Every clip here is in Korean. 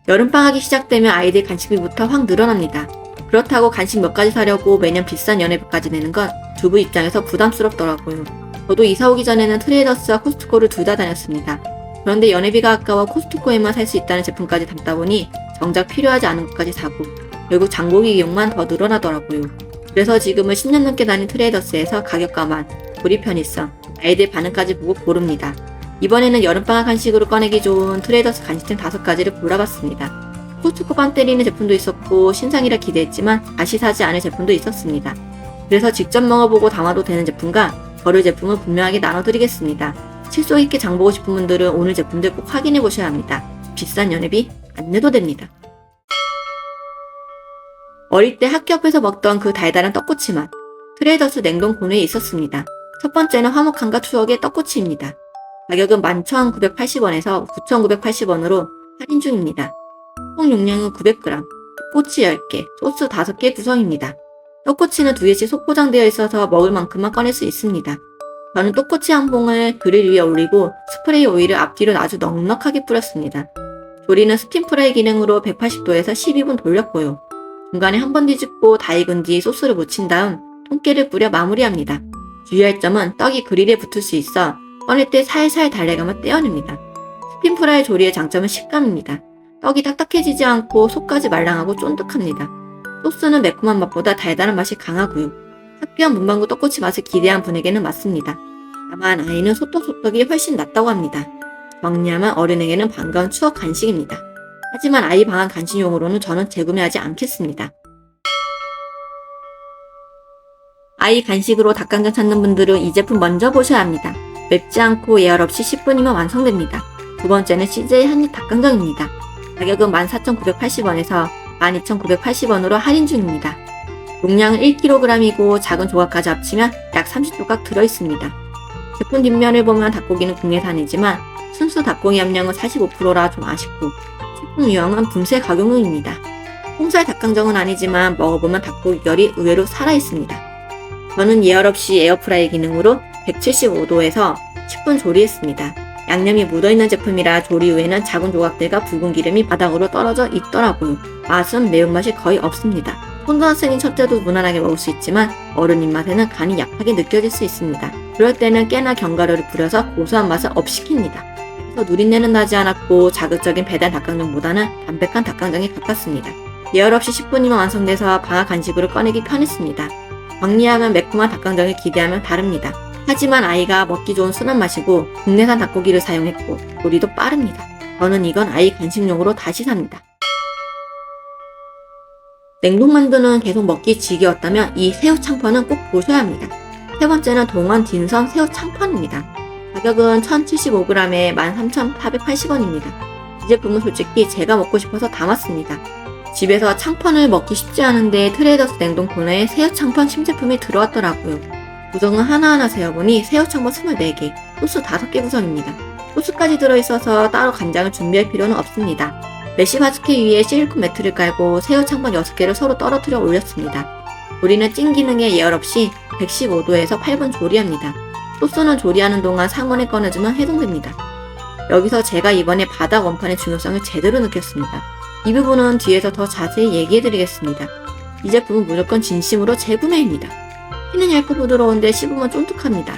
여름방학이 시작되면 아이들 간식비부터 확 늘어납니다. 그렇다고 간식 몇 가지 사려고 매년 비싼 연회비까지 내는 건 주부 입장에서 부담스럽더라고요. 저도 이사 오기 전에는 트레이더스와 코스트코를 둘 다 다녔습니다. 그런데 연회비가 아까워 코스트코에만 살 수 있다는 제품까지 담다 보니 정작 필요하지 않은 것까지 사고 결국 장보기 비용만 더 늘어나더라고요. 그래서 지금은 10년 넘게 다닌 트레이더스에서 가격감만, 조리 편의성, 아이들 반응까지 보고 고릅니다. 이번에는 여름방학 간식으로 꺼내기 좋은 트레이더스 간식등 5가지를 골라봤습니다. 코스트코 빵 때리는 제품도 있었고 신상이라 기대했지만 다시 사지 않을 제품도 있었습니다. 그래서 직접 먹어보고 담아도 되는 제품과 버릴 제품을 분명하게 나눠드리겠습니다. 칠소 있게 장보고 싶은 분들은 오늘 제품들 꼭 확인해 보셔야 합니다. 비싼 연회비 안 내도 됩니다. 어릴 때 학교 앞에서 먹던 그 달달한 떡꼬치 맛. 트레이더스 냉동 코너에 있었습니다. 첫 번째는 화목함과 추억의 떡꼬치입니다. 가격은 11,980원에서 9,980원으로 할인 중입니다. 총 용량은 900g, 꼬치 10개, 소스 5개 구성입니다. 떡꼬치는 2개씩 속포장되어 있어서 먹을 만큼만 꺼낼 수 있습니다. 저는 떡꼬치 한 봉을 그릴 위에 올리고 스프레이 오일을 앞뒤로 아주 넉넉하게 뿌렸습니다. 조리는 스팀 프라이 기능으로 180도에서 12분 돌렸고요. 중간에 한 번 뒤집고 다 익은 뒤 소스를 묻힌 다음 통깨를 뿌려 마무리합니다. 주의할 점은 떡이 그릴에 붙을 수 있어 꺼낼 때 살살 달래감을 떼어냅니다. 스팀 프라이 조리의 장점은 식감입니다. 떡이 딱딱해지지 않고 속까지 말랑하고 쫀득합니다. 소스는 매콤한 맛보다 달달한 맛이 강하고요. 학교한 문방구 떡꼬치 맛을 기대한 분에게는 맞습니다. 다만 아이는 소떡소떡이 훨씬 낫다고 합니다. 정리하면 어른에게는 반가운 추억 간식입니다. 하지만 아이 방학 간식용으로는 저는 재구매하지 않겠습니다. 아이 간식으로 닭강정 찾는 분들은 이 제품 먼저 보셔야 합니다. 맵지 않고 예열 없이 10분이면 완성됩니다. 두 번째는 CJ 한입 닭강정입니다. 가격은 14,980원에서 12,980원으로 할인 중입니다. 용량은 1kg이고 작은 조각까지 합치면 약 30조각 들어있습니다. 제품 뒷면을 보면 닭고기는 국내산이지만 순수 닭고기 함량은 45%라 좀 아쉽고 제품 유형은 분쇄 가공용입니다. 홍살 닭강정은 아니지만 먹어보면 닭고기 결이 의외로 살아있습니다. 저는 예열 없이 에어프라이 기능으로 175도에서 10분 조리했습니다. 양념이 묻어있는 제품이라 조리 후에는 작은 조각들과 붉은 기름이 바닥으로 떨어져 있더라고요. 맛은 매운맛이 거의 없습니다. 초등학생인 첫째도 무난하게 먹을 수 있지만 어른 입맛에는 간이 약하게 느껴질 수 있습니다. 그럴 때는 깨나 견과류를 뿌려서 고소한 맛을 업시킵니다. 그래서 누린내는 나지 않았고 자극적인 배달 닭강정보다는 담백한 닭강정에 가깝습니다. 예열 없이 10분이면 완성돼서 방학 간식으로 꺼내기 편했습니다. 정리하면 매콤한 닭강정을 기대하면 다릅니다. 하지만 아이가 먹기 좋은 순한 맛이고 국내산 닭고기를 사용했고 조리도 빠릅니다. 저는 이건 아이 간식용으로 다시 삽니다. 냉동만두는 계속 먹기 지겨웠다면 이 새우 창펀은 꼭 보셔야 합니다. 세 번째는 동원 딘성 새우 창펀입니다. 가격은 1075g에 13,480원입니다. 이 제품은 솔직히 제가 먹고 싶어서 담았습니다. 집에서 창펀을 먹기 쉽지 않은데 트레이더스 냉동 코너에 새우 창펀 신제품이 들어왔더라고요. 구성은 하나하나 세어보니 새우 창펀 24개, 소스 5개 구성입니다. 소스까지 들어있어서 따로 간장을 준비할 필요는 없습니다. 메쉬 바스켓 위에 실리콘 매트를 깔고 새우 창펀 6개를 서로 떨어뜨려 올렸습니다. 조리는 찐 기능에 예열 없이 115도에서 8분 조리합니다. 소스는 조리하는 동안 상온에 꺼내주면 해동됩니다. 여기서 제가 이번에 바닥 원판의 중요성을 제대로 느꼈습니다. 이 부분은 뒤에서 더 자세히 얘기해드리겠습니다. 이 제품은 무조건 진심으로 재구매입니다. 피는 얇고 부드러운데 씹으면 쫀득합니다.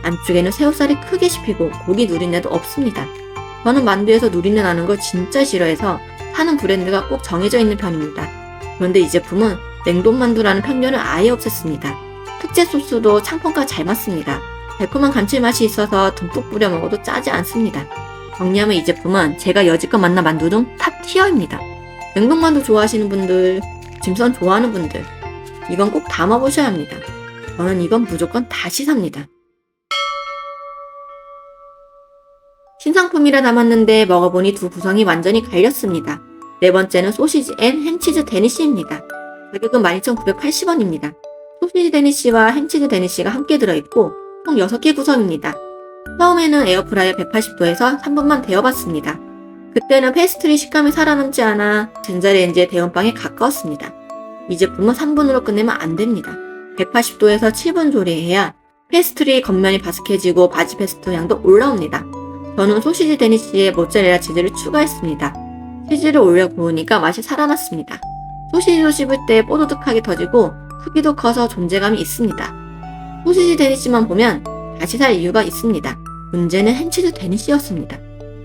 안쪽에는 새우살이 크게 씹히고 고기 누린내도 없습니다. 저는 만두에서 누린내 나는 걸 진짜 싫어해서 사는 브랜드가 꼭 정해져 있는 편입니다. 그런데 이 제품은 냉동만두라는 편견을 아예 없앴습니다. 특제 소스도 창펀과 잘 맞습니다. 달콤한 감칠맛이 있어서 듬뿍 뿌려 먹어도 짜지 않습니다. 정리하면 이 제품은 제가 여지껏 만난 만두 중 탑 티어입니다. 냉동만두 좋아하시는 분들, 짐선 좋아하는 분들, 이건 꼭 담아보셔야 합니다. 저는 이건 무조건 다시 삽니다. 신상품이라 담았는데 먹어보니 두 구성이 완전히 갈렸습니다. 네 번째는 소시지 앤 햄치즈 데니쉬입니다. 가격은 12,980원입니다. 소시지 데니쉬와 햄치즈 데니쉬가 함께 들어있고 총 6개 구성입니다. 처음에는 에어프라이어 180도에서 3분만 데워봤습니다. 그때는 페스트리 식감이 살아남지 않아 전자레인지의 데운빵에 가까웠습니다. 이 제품은 3분으로 끝내면 안됩니다. 180도에서 7분 조리해야 페스트리 겉면이 바삭해지고 바지 페스토 향도 올라옵니다. 저는 소시지 데니쉬에 모짜렐라 치즈를 추가했습니다. 치즈를 올려 구우니까 맛이 살아났습니다. 소시지도 씹을 때 뽀드득하게 터지고 크기도 커서 존재감이 있습니다. 소시지 데니쉬만 보면 다시 살 이유가 있습니다. 문제는 햄치즈 데니쉬였습니다.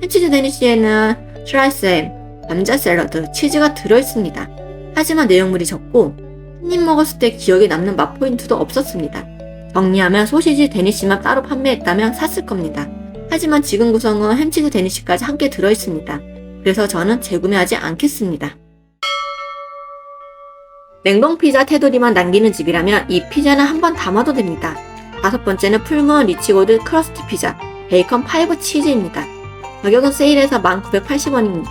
햄치즈 데니쉬에는 슬라이스햄, 감자 샐러드, 치즈가 들어있습니다. 하지만 내용물이 적고 한 입 먹었을 때 기억에 남는 맛 포인트도 없었습니다. 정리하면 소시지 데니쉬만 따로 판매했다면 샀을 겁니다. 하지만 지금 구성은 햄치즈 데니쉬까지 함께 들어있습니다. 그래서 저는 재구매하지 않겠습니다. 냉동 피자 테두리만 남기는 집이라면 이 피자는 한번 담아도 됩니다. 5번째는 풀무원 리치고드 크러스트 피자 베이컨 5 치즈입니다. 가격은 세일해서 1980원입니다.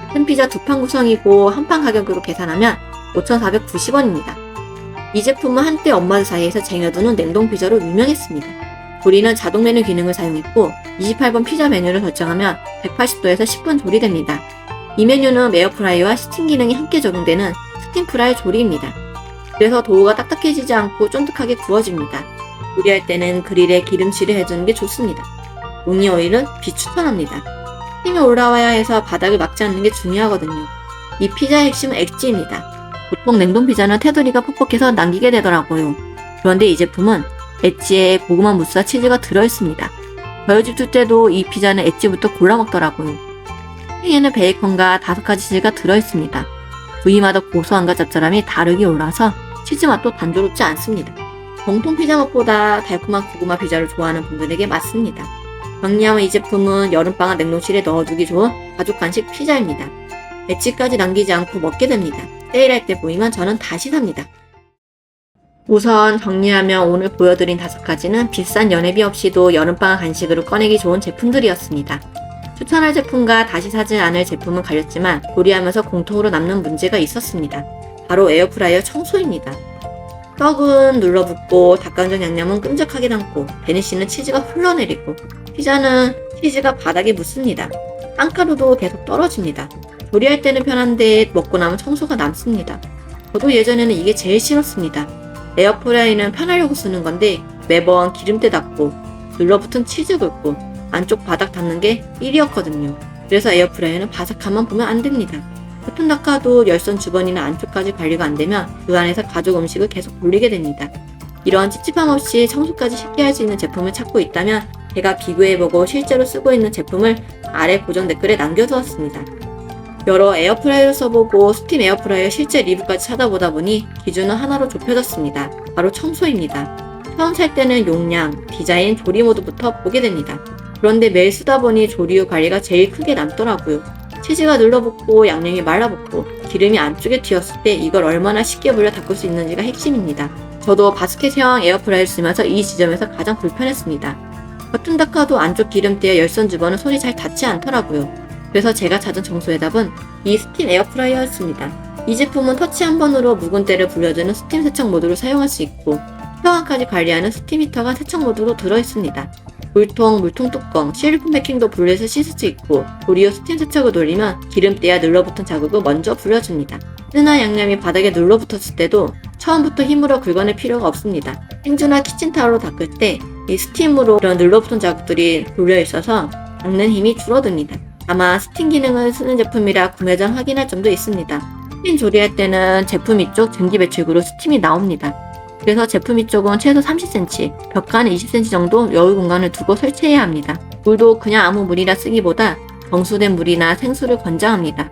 같은 피자 2판 구성이고 한 판 가격으로 계산하면 5,490원입니다. 이 제품은 한때 엄마들 사이에서 쟁여두는 냉동 피자로 유명했습니다. 조리는 자동 메뉴 기능을 사용했고 28번 피자 메뉴를 설정하면 180도에서 10분 조리됩니다. 이 메뉴는 에어프라이어와 스팀 기능이 함께 적용되는 스팀 프라이 조리입니다. 그래서 도우가 딱딱해지지 않고 쫀득하게 구워집니다. 요리할 때는 그릴에 기름칠을 해주는 게 좋습니다. 웅이 오일은 비추천합니다. 스팀이 올라와야 해서 바닥을 막지 않는 게 중요하거든요. 이 피자의 핵심은 엣지입니다. 보통 냉동 피자는 테두리가 퍽퍽해서 남기게 되더라고요. 그런데 이 제품은 엣지에 고구마 무스와 치즈가 들어있습니다. 저희 집 둘째도 이 피자는 엣지부터 골라 먹더라고요. 토핑에는 베이컨과 5가지 치즈가 들어있습니다. 부위마다 고소함과 짭짤함이 다르게 올라서 치즈 맛도 단조롭지 않습니다. 정통 피자 맛보다 달콤한 고구마 피자를 좋아하는 분들에게 맞습니다. 정리하면 이 제품은 여름방학 냉동실에 넣어두기 좋은 가족 간식 피자입니다. 엣지까지 남기지 않고 먹게 됩니다. 세일할 때 보이면 저는 다시 삽니다. 우선 정리하면 오늘 보여드린 5가지는 비싼 연회비 없이도 여름방학 간식으로 꺼내기 좋은 제품들이었습니다. 추천할 제품과 다시 사지 않을 제품은 가렸지만 조리하면서 공통으로 남는 문제가 있었습니다. 바로 에어프라이어 청소입니다. 떡은 눌러붙고 닭강정 양념은 끈적하게 남고 데니쉬는 치즈가 흘러내리고 피자는 치즈가 바닥에 묻습니다. 빵가루도 계속 떨어집니다. 조리할 때는 편한데 먹고 나면 청소가 남습니다. 저도 예전에는 이게 제일 싫었습니다. 에어프라이는 편하려고 쓰는 건데 매번 기름때 닦고 눌러붙은 치즈 긁고 안쪽 바닥 닦는 게 일이었거든요. 그래서 에어프라이어는 바삭함만 보면 안 됩니다. 버튼 닦아도 열선 주번이나 안쪽까지 관리가 안 되면 그 안에서 가족 음식을 계속 돌리게 됩니다. 이런 찝찝함 없이 청소까지 쉽게 할 수 있는 제품을 찾고 있다면 제가 비교해보고 실제로 쓰고 있는 제품을 아래 고정 댓글에 남겨두었습니다. 여러 에어프라이어를 써보고 스팀 에어프라이어 실제 리뷰까지 찾아보다 보니 기준은 하나로 좁혀졌습니다. 바로 청소입니다. 처음 살 때는 용량, 디자인, 조리 모드부터 보게 됩니다. 그런데 매일 쓰다 보니 조리 후 관리가 제일 크게 남더라고요. 치즈가 눌러붙고 양념이 말라붙고 기름이 안쪽에 튀었을 때 이걸 얼마나 쉽게 불려 닦을 수 있는지가 핵심입니다. 저도 바스켓형 에어프라이어를 쓰면서 이 지점에서 가장 불편했습니다. 버튼 닦아도 안쪽 기름때에 열선 주번은 손이 잘 닿지 않더라고요. 그래서 제가 찾은 청소의 답은 이 스팀 에어프라이어였습니다. 이 제품은 터치 한 번으로 묵은 때를 불려주는 스팀 세척 모드로 사용할 수 있고 표환까지 관리하는 스팀 히터가 세척 모드로 들어있습니다. 물통, 물통 뚜껑, 실리콘 패킹도 분리해서 씻을 수 있고 조리 후 스팀 세척을 돌리면 기름때와 눌러붙은 자국을 먼저 불려줍니다. 뜨나 양념이 바닥에 눌러붙었을 때도 처음부터 힘으로 긁어낼 필요가 없습니다. 행주나 키친타올로 닦을 때 이 스팀으로 이런 눌러붙은 자국들이 돌려있어서 닦는 힘이 줄어듭니다. 아마 스팀 기능을 쓰는 제품이라 구매 전 확인할 점도 있습니다. 스팀 조리할 때는 제품 위쪽 전기 배출구로 스팀이 나옵니다. 그래서 제품 위쪽은 최소 30cm, 벽간에 20cm 정도 여유 공간을 두고 설치해야 합니다. 물도 그냥 아무 물이나 쓰기보다 정수된 물이나 생수를 권장합니다.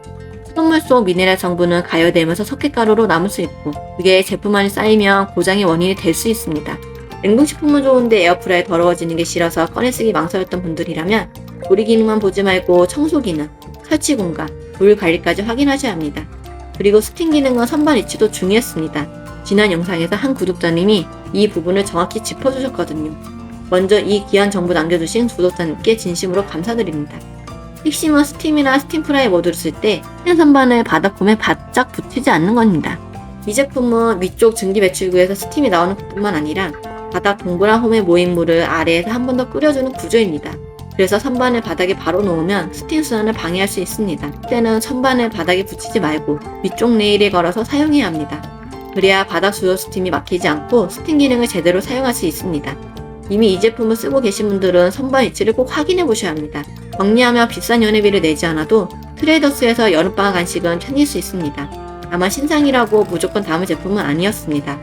수돗물 속 미네랄 성분은 가열되면서 석회가루로 남을 수 있고 그게 제품 안에 쌓이면 고장의 원인이 될 수 있습니다. 냉동식품은 좋은데 에어프라이어 더러워지는 게 싫어서 꺼내쓰기 망설였던 분들이라면 조리 기능만 보지 말고 청소 기능, 설치 공간, 물 관리까지 확인하셔야 합니다. 그리고 스팀 기능은 선반 위치도 중요했습니다. 지난 영상에서 한 구독자님이 이 부분을 정확히 짚어주셨거든요. 먼저 이 귀한 정보 남겨주신 구독자님께 진심으로 감사드립니다. 핵심은 스팀이나 스팀 프라이 모드를 쓸 때 스팀 선반을 바닥폼에 바짝 붙이지 않는 겁니다. 이 제품은 위쪽 증기 배출구에서 스팀이 나오는 것뿐만 아니라 바닥 동그란 홈에 모인 물을 아래에서 한 번 더 끓여주는 구조입니다. 그래서 선반을 바닥에 바로 놓으면 스팀 순환을 방해할 수 있습니다. 그때는 선반을 바닥에 붙이지 말고 위쪽 레일에 걸어서 사용해야 합니다. 그래야 바닥 수요 스팀이 막히지 않고 스팀 기능을 제대로 사용할 수 있습니다. 이미 이 제품을 쓰고 계신 분들은 선반 위치를 꼭 확인해 보셔야 합니다. 정리하면 비싼 연회비를 내지 않아도 트레이더스에서 여름방학 간식은 챙길 수 있습니다. 다만 신상이라고 무조건 담을 제품은 아니었습니다.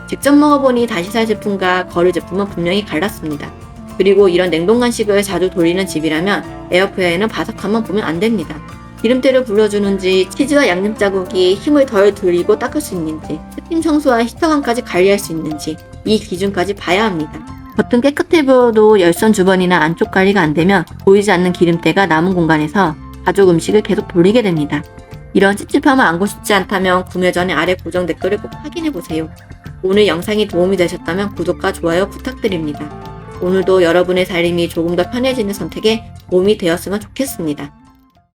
직접 먹어보니 다시 살 제품과 거를 제품은 분명히 갈랐습니다. 그리고 이런 냉동 간식을 자주 돌리는 집이라면 에어프라이어는 바삭함만 보면 안 됩니다. 기름때를 불려주는지 치즈와 양념 자국이 힘을 덜 들이고 닦을 수 있는지 스팀 청소와 히터감까지 관리할 수 있는지 이 기준까지 봐야 합니다. 겉은 깨끗해 보여도 열선 주번이나 안쪽 관리가 안 되면 보이지 않는 기름때가 남은 공간에서 가족 음식을 계속 돌리게 됩니다. 이런 찝찝함을 안고 싶지 않다면 구매 전에 아래 고정 댓글을 꼭 확인해보세요. 오늘 영상이 도움이 되셨다면 구독과 좋아요 부탁드립니다. 오늘도 여러분의 삶이 조금 더 편해지는 선택에 도움이 되었으면 좋겠습니다.